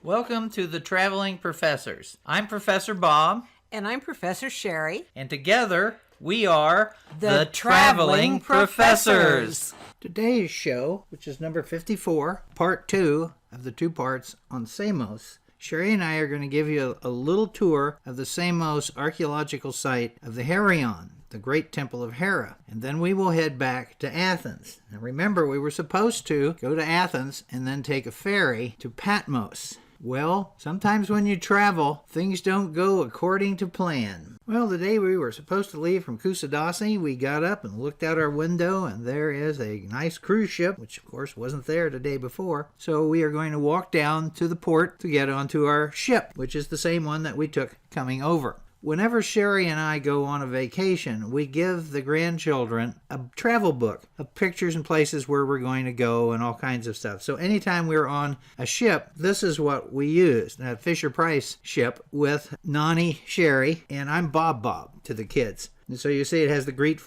Welcome to the Traveling Professors. I'm Professor Bob. And I'm Professor Sherry. And together, we are the Traveling Professors. Today's show, which is number 54, part 2 of the 2 parts on Samos, Sherry and I are going to give you a little tour of the Samos archaeological site of the Heraion, the great temple of Hera. And then we will head back to Athens. Now remember, we were supposed to go to Athens and then take a ferry to Patmos. Well, sometimes when you travel, things don't go according to plan. Well, the day we were supposed to leave from Kusadasi, we got up and looked out our window, and there is a nice cruise ship, which of course wasn't there the day before. So we are going to walk down to the port to get onto our ship, which is the same one that we took coming over. Whenever Sherry and I go on a vacation, we give the grandchildren a travel book of pictures and places where we're going to go and all kinds of stuff. So anytime we're on a ship, this is what we use. A Fisher-Price ship with Nani, Sherry, and I'm Bob to the kids. And so you see it has the Greek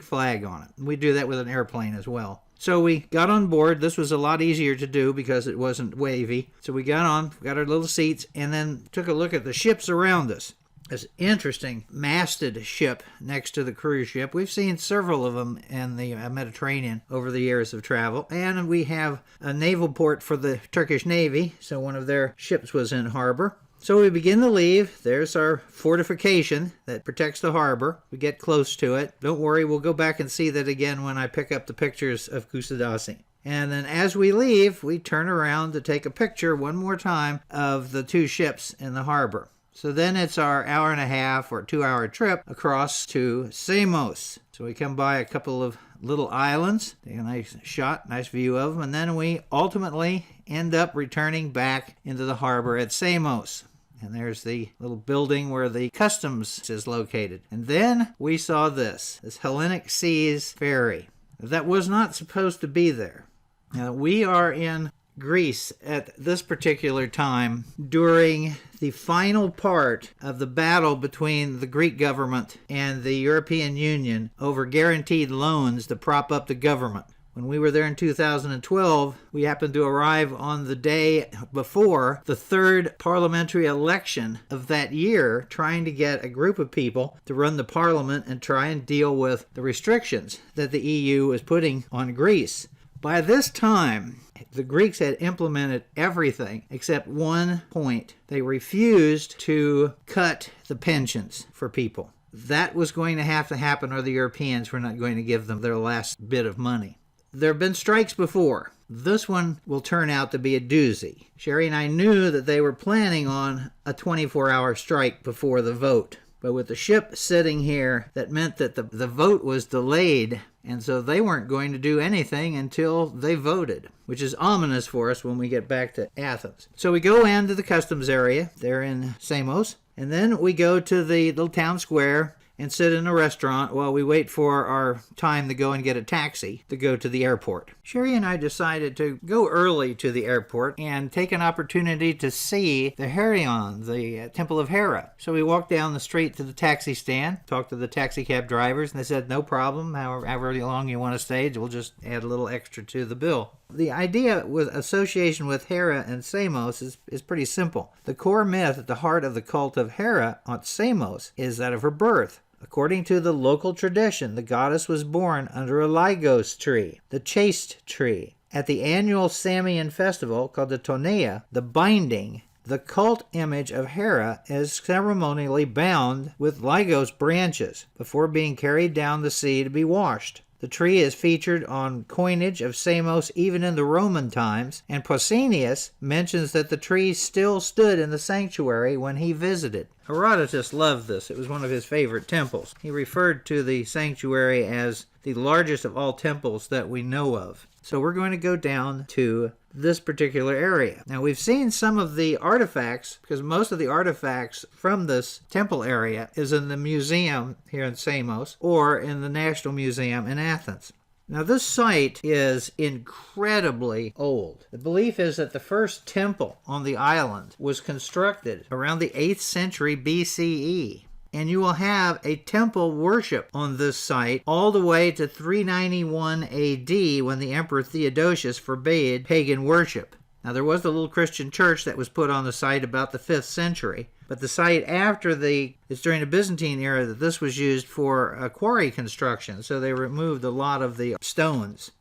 flag on it. We do that with an airplane as well. So we got on board. This was a lot easier to do because it wasn't wavy. So we got on, got our little seats, and then took a look at the ships around us. This interesting masted ship next to the cruise ship. We've seen several of them in the Mediterranean over the years of travel. And we have a naval port for the Turkish Navy, so one of their ships was in harbor. So we begin to leave. There's our fortification that protects the harbor. We get close to it. Don't worry, we'll go back and see that again when I pick up the pictures of Kusadasi. And then as we leave, we turn around to take a picture one more time of the 2 ships in the harbor. So then it's our hour and a half or 2-hour trip across to Samos. So we come by a couple of little islands, take a nice shot, nice view of them, and then we ultimately end up returning back into the harbor at Samos. And there's the little building where the customs is located. And then we saw this Hellenic Seas ferry. That was not supposed to be there. Now, we are in Greece at this particular time during the final part of the battle between the Greek government and the European Union over guaranteed loans to prop up the government. When we were there in 2012, we happened to arrive on the day before the 3rd parliamentary election of that year, trying to get a group of people to run the parliament and try and deal with the restrictions that the EU was putting on Greece. By this time, the Greeks had implemented everything except one point. They refused to cut the pensions for people. That was going to have to happen, or the Europeans were not going to give them their last bit of money. There have been strikes before. This one will turn out to be a doozy. Sherry and I knew that they were planning on a 24-hour strike before the vote. But with the ship sitting here, that meant that the vote was delayed, and so they weren't going to do anything until they voted, which is ominous for us when we get back to Athens. So we go into the customs area there in Samos, and then we go to the little town square and sit in a restaurant while we wait for our time to go and get a taxi to go to the airport. Sherry and I decided to go early to the airport and take an opportunity to see the Heraion, the Temple of Hera. So we walked down the street to the taxi stand, talked to the taxi cab drivers, and they said, no problem, however long you want to stay, we'll just add a little extra to the bill. The idea with association with Hera and Samos is pretty simple. The core myth at the heart of the cult of Hera on Samos is that of her birth. According to the local tradition, the goddess was born under a Lygos tree, the chaste tree. At the annual Samian festival called the Toneia, the binding, the cult image of Hera is ceremonially bound with Lygos branches before being carried down the sea to be washed. The tree is featured on coinage of Samos even in the Roman times, and Pausanias mentions that the tree still stood in the sanctuary when he visited. Herodotus loved this. It was one of his favorite temples. He referred to the sanctuary as the largest of all temples that we know of. So we're going to go down to this particular area. Now, we've seen some of the artifacts, because most of the artifacts from this temple area is in the museum here in Samos or in the National Museum in Athens. Now, this site is incredibly old. The belief is that the first temple on the island was constructed around the 8th century BCE. And you will have a temple worship on this site all the way to 391 AD when the Emperor Theodosius forbade pagan worship. Now, there was the little Christian church that was put on the site about the 5th century, but the site after it's during the Byzantine era that this was used for quarry construction, so they removed a lot of the stones.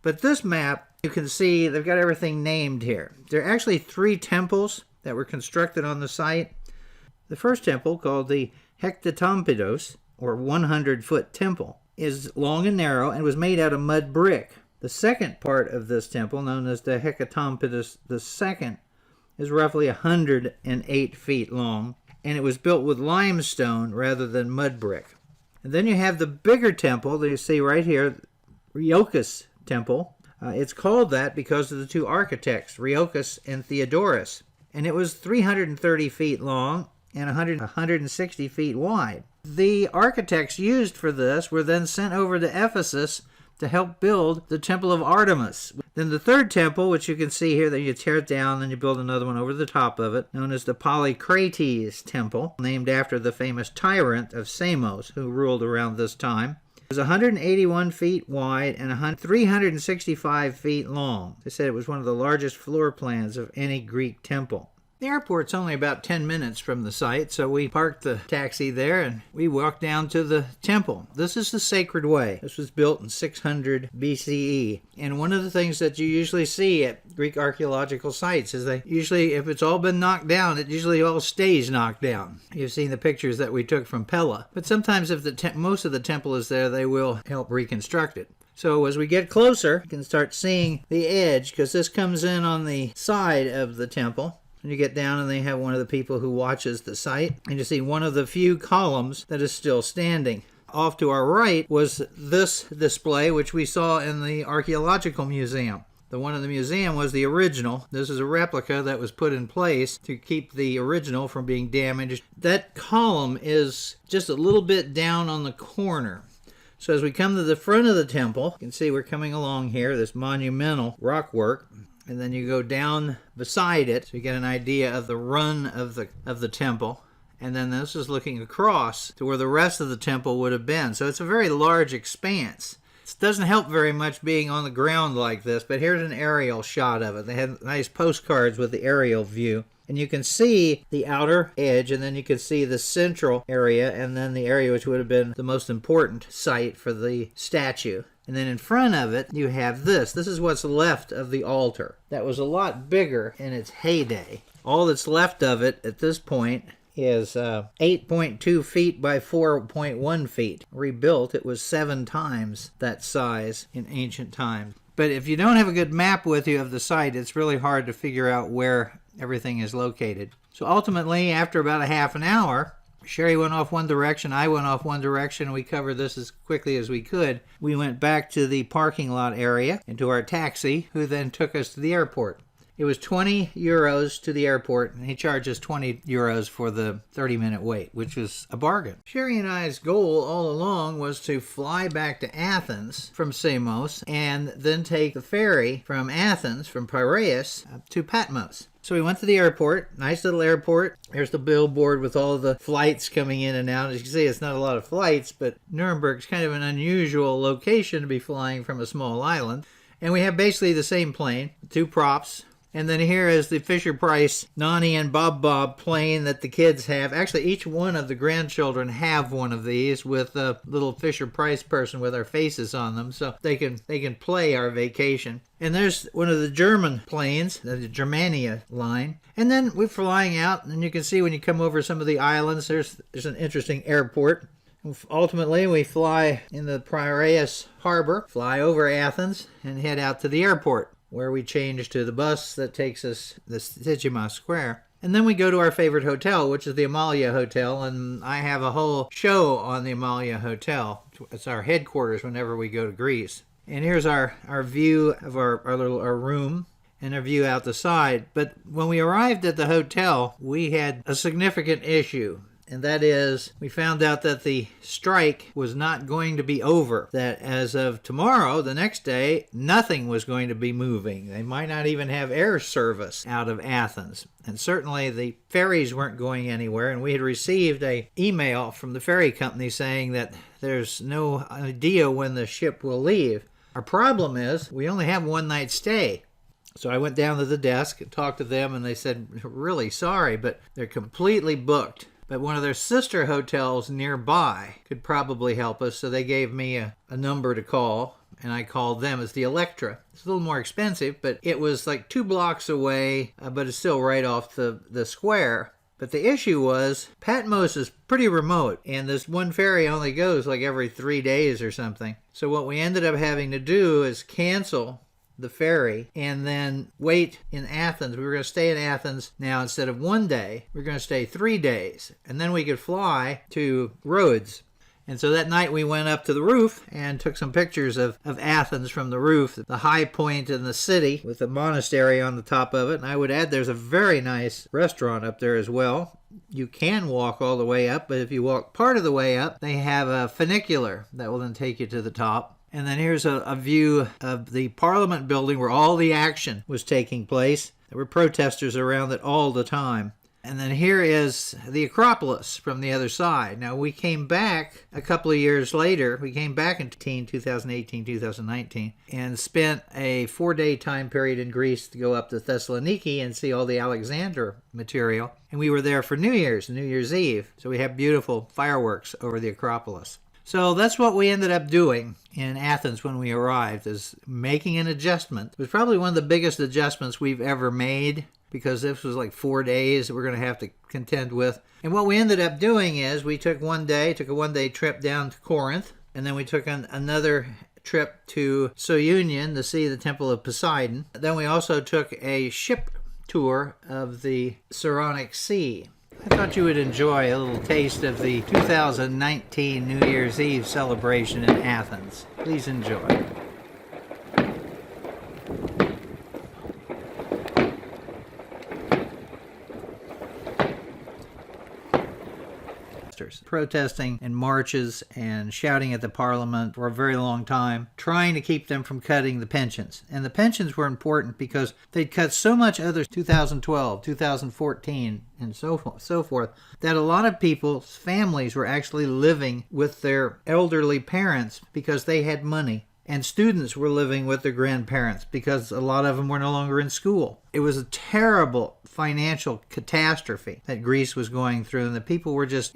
But this map, you can see they've got everything named here. There are actually 3 temples that were constructed on the site. The first temple, called the Hecatompylos, or 100-foot temple, is long and narrow and was made out of mud brick. The second part of this temple, known as the Hecatompylos II, is roughly 108 feet long, and it was built with limestone rather than mud brick. And then you have the bigger temple that you see right here, Rheocus Temple. It's called that because of the 2 architects, Rheocus and Theodorus. And it was 330 feet long and 160 feet wide. The architects used for this were then sent over to Ephesus to help build the Temple of Artemis. Then the third temple, which you can see here, that you tear it down and you build another one over the top of it, known as the Polycrates Temple, named after the famous tyrant of Samos who ruled around this time. It was 181 feet wide and 365 feet long. They said it was one of the largest floor plans of any Greek temple. The airport's only about 10 minutes from the site, so we parked the taxi there and we walked down to the temple. This is the Sacred Way. This was built in 600 BCE. And one of the things that you usually see at Greek archaeological sites is they usually, if it's all been knocked down, it usually all stays knocked down. You've seen the pictures that we took from Pella. But sometimes if most of the temple is there, they will help reconstruct it. So as we get closer, you can start seeing the edge, because this comes in on the side of the temple. And you get down and they have one of the people who watches the site. And you see one of the few columns that is still standing. Off to our right was this display, which we saw in the Archaeological Museum. The one in the museum was the original. This is a replica that was put in place to keep the original from being damaged. That column is just a little bit down on the corner. So as we come to the front of the temple, you can see we're coming along here, this monumental rock work. And then you go down beside it, so you get an idea of the run of the temple. And then this is looking across to where the rest of the temple would have been. So it's a very large expanse. It doesn't help very much being on the ground like this, but here's an aerial shot of it. They had nice postcards with the aerial view. And you can see the outer edge, and then you can see the central area, and then the area which would have been the most important site for the statue. And then in front of it, you have this. This is what's left of the altar. That was a lot bigger in its heyday. All that's left of it at this point is 8.2 feet by 4.1 feet. Rebuilt, it was 7 times that size in ancient times. But if you don't have a good map with you of the site, it's really hard to figure out where everything is located. So ultimately, after about a half an hour, Sherry went off one direction, I went off one direction, and we covered this as quickly as we could. We went back to the parking lot area and to our taxi, who then took us to the airport. It was 20 euros to the airport, and he charged us 20 euros for the 30-minute wait, which was a bargain. Sherry and I's goal all along was to fly back to Athens from Samos and then take the ferry from Athens, from Piraeus, to Patmos. So we went to the airport, nice little airport. There's the billboard with all the flights coming in and out. As you can see, it's not a lot of flights, but Nuremberg's kind of an unusual location to be flying from a small island. And we have basically the same plane, 2 props. And then here is the Fisher-Price Nani and Bob plane that the kids have. Actually, each one of the grandchildren have one of these with a little Fisher-Price person with our faces on them, so they can play our vacation. And there's one of the German planes, the Germania line. And then we're flying out, and you can see when you come over some of the islands, there's an interesting airport. Ultimately, we fly in the Piraeus harbor, fly over Athens, and head out to the airport, where we change to the bus that takes us to the Stygimas Square. And then we go to our favorite hotel, which is the Amalia Hotel, and I have a whole show on the Amalia Hotel. It's our headquarters whenever we go to Greece. And here's our view of our room and a view out the side. But when we arrived at the hotel, we had a significant issue. And that is, we found out that the strike was not going to be over. That as of tomorrow, the next day, nothing was going to be moving. They might not even have air service out of Athens. And certainly the ferries weren't going anywhere. And we had received an email from the ferry company saying that there's no idea when the ship will leave. Our problem is, we only have one night stay. So I went down to the desk and talked to them, and they said, really sorry, but they're completely booked. But one of their sister hotels nearby could probably help us, so they gave me a number to call, and I called them. It's the Electra. It's a little more expensive, but it was like 2 blocks away, but it's still right off the square. But the issue was Patmos is pretty remote, and this one ferry only goes like every 3 days or something. So what we ended up having to do is cancel the ferry and then wait in Athens. We were going to stay in Athens now. Instead of 1 day, we're going to stay 3 days, and then we could fly to Rhodes. And so that night we went up to the roof and took some pictures of Athens from the roof, the high point in the city with the monastery on the top of it. And I would add there's a very nice restaurant up there as well. You can walk all the way up, but if you walk part of the way up, they have a funicular that will then take you to the top. And then here's a view of the Parliament building where all the action was taking place. There were protesters around it all the time. And then here is the Acropolis from the other side. Now, we came back a couple of years later. We came back in 2018, 2019, and spent a 4-day time period in Greece to go up to Thessaloniki and see all the Alexander material. And we were there for New Year's Eve. So we have beautiful fireworks over the Acropolis. So that's what we ended up doing in Athens when we arrived, is making an adjustment. It was probably one of the biggest adjustments we've ever made, because this was like 4 days that we're going to have to contend with. And what we ended up doing is we took a 1-day trip down to Corinth, and then we took another trip to Sounion to see the Temple of Poseidon. Then we also took a ship tour of the Saronic Sea. I thought you would enjoy a little taste of the 2019 New Year's Eve celebration in Athens. Please enjoy. Protesting in marches and shouting at the parliament for a very long time, trying to keep them from cutting the pensions. And the pensions were important because they'd cut so much other 2012, 2014, and so forth, that a lot of people's families were actually living with their elderly parents because they had money. And students were living with their grandparents because a lot of them were no longer in school. It was a terrible financial catastrophe that Greece was going through, and the people were just,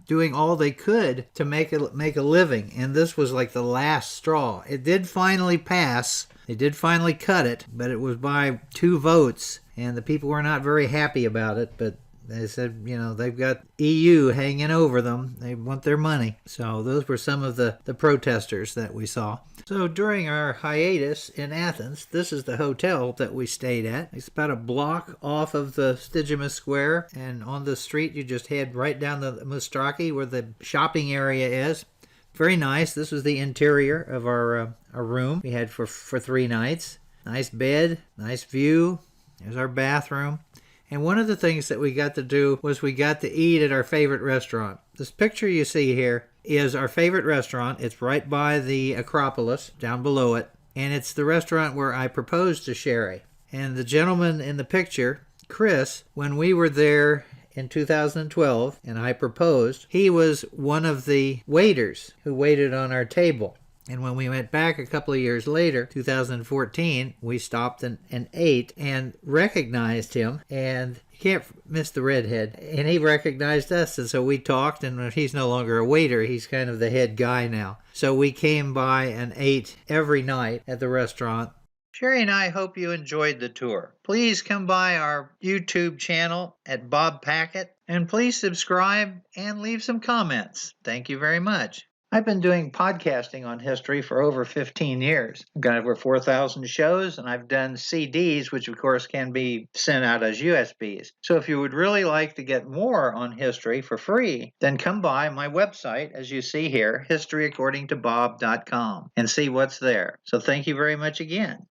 doing all they could to make a living. And this was like the last straw. It did finally pass. They did finally cut it, but it was by 2 votes, and the people were not very happy about it. But they said, they've got EU hanging over them. They want their money. So those were some of the protesters that we saw. So during our hiatus in Athens, this is the hotel that we stayed at. It's about a block off of the Stygimus Square, and on the street you just head right down the Mostraki where the shopping area is. Very nice. This was the interior of our room we had for 3 nights. Nice bed, nice view. There's our bathroom. And one of the things that we got to do was we got to eat at our favorite restaurant. This picture you see here is our favorite restaurant. It's right by the Acropolis, down below it. And it's the restaurant where I proposed to Sherry. And the gentleman in the picture, Chris, when we were there in 2012 and I proposed, he was one of the waiters who waited on our table. And when we went back a couple of years later, 2014, we stopped and ate and recognized him. And you can't miss the redhead. And he recognized us. And so we talked, and he's no longer a waiter. He's kind of the head guy now. So we came by and ate every night at the restaurant. Sherry and I hope you enjoyed the tour. Please come by our YouTube channel at Bob Packett. And please subscribe and leave some comments. Thank you very much. I've been doing podcasting on history for over 15 years. I've got over 4,000 shows, and I've done CDs, which of course can be sent out as USBs. So if you would really like to get more on history for free, then come by my website, as you see here, historyaccordingtobob.com, and see what's there. So thank you very much again.